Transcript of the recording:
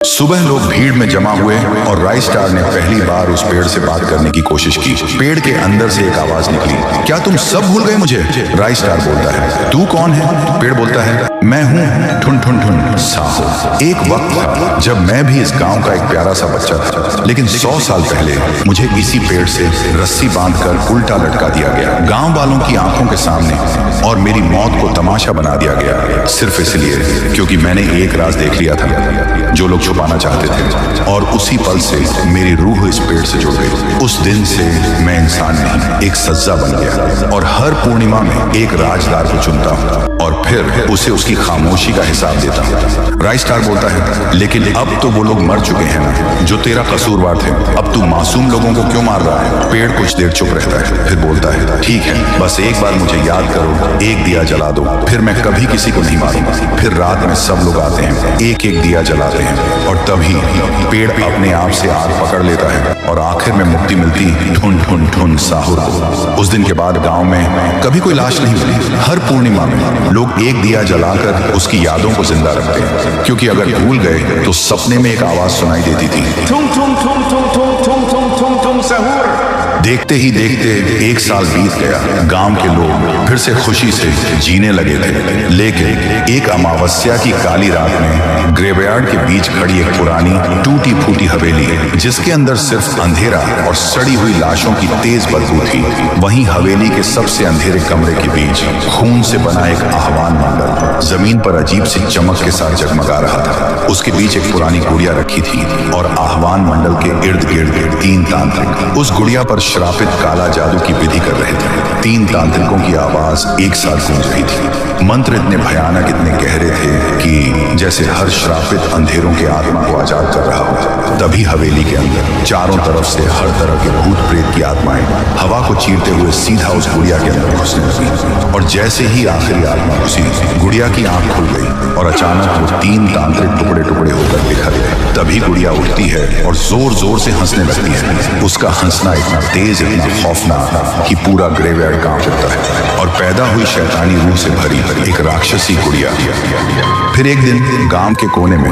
सुबह लोग भीड़ में जमा हुए और राइस स्टार ने पहली बार उस पेड़ से बात करने की कोशिश की। पेड़ के अंदर से एक आवाज निकली, क्या तुम सब भूल गए मुझे? राइस स्टार बोलता है, तू कौन है? पेड़ बोलता है, मैं हूँ ठुन ठुन ठुन साहो। एक वक्त था जब मैं भी इस गांव का एक प्यारा सा बच्चा था, लेकिन 100 साल पहले मुझे इसी पेड़ से रस्सी बांधकर उल्टा लटका दिया गया, गांव वालों की आंखों के सामने, और मेरी मौत को तमाशा बना दिया गया, सिर्फ इसलिए क्योंकि मैंने एक राज देख लिया था जो लोग छुपाना चाहते थे। और उसी पल से मेरी रूह इस पेड़ से जुड़ गई। उस दिन से मैं इंसान नहीं, एक सज्जा बन गया, और हर पूर्णिमा में एक राजदार को चुनता हूँ और फिर उसे उसकी खामोशी का हिसाब देता हूँ। राइस स्टार बोलता है, लेकिन अब तो वो लोग मर चुके हैं ना जो तेरा कसूरवार थे, अब तू मासूम लोगों को क्यों मार रहा है? पेड़ कुछ देर चुप रहता है, फिर बोलता है, ठीक है, बस एक बार मुझे याद करो, एक दिया जला दो, फिर मैं कभी किसी को नहीं मारूंगा। फिर रात में सब लोग आते हैं, एक एक दिया जलाते हैं, और तभी पेड़ अपने आप से आग पकड़ लेता है, और आखिर में मुक्ति मिलती ठुन ठुन ठुन साहुर को। उस दिन के बाद गांव में कभी कोई लाश नहीं मिली। हर पूर्णिमा में लोग एक दिया जलाकर उसकी यादों को जिंदा रखते हैं, क्योंकि अगर भूल गए तो सपने में एक आवाज सुनाई देती थी, ठुम ठुम ठुम ठुम ठुम ठुम ठुम ठुम ठुम साहुर। देखते ही देखते 1 साल बीत गया। गांव के लोग फिर से खुशी से जीने लगे थे, लेकिन एक अमावस्या की काली रात में ग्रेवयार्ड के बीच खड़ी एक पुरानी टूटी फूटी हवेली, जिसके अंदर सिर्फ अंधेरा और सड़ी हुई लाशों की तेज बदबू थी, वहीं हवेली के सबसे अंधेरे कमरे के बीच खून से बना एक आह्वान मंडल जमीन पर अजीब सी चमक के साथ जगमगा रहा था। उसके बीच एक पुरानी गुड़िया रखी थी, और आह्वान मंडल के इर्द गिर्द 3 तांत्रिक उस गुड़िया पर श्रापित काला जादू की विधि कर रहे थे। 3 तांत्रिकों की आवाज एक साथ गूंज रही थी। मंत्र इतने भयानक, इतने गहरे थे कि जैसे हर श्रापित अंधेरों के आत्मा को आजाद कर रहा हो। तभी हवेली के अंदर चारों तरफ से हर तरह के भूत प्रेत की आत्माएं हवा को चीरते हुए सीधा उस गुड़िया के अंदर घुसने लगी, और जैसे ही आखिरी आत्मा घुसी, गुड़िया की आंख खुल गई, और अचानक वो 3 तांत्रिक टुकड़े टुकड़े होकर बिखर गए। तभी गुड़िया उठती है और जोर जोर से हंसने लगती है। उसका हंसना इतना तेज, इतना खौफनाक कि पूरा ग्रेवयार्ड कांप उठता है, और पैदा हुई शैतानी रूह से भरी एक राक्षसी गुड़िया। फिर एक दिन गांव के कोने में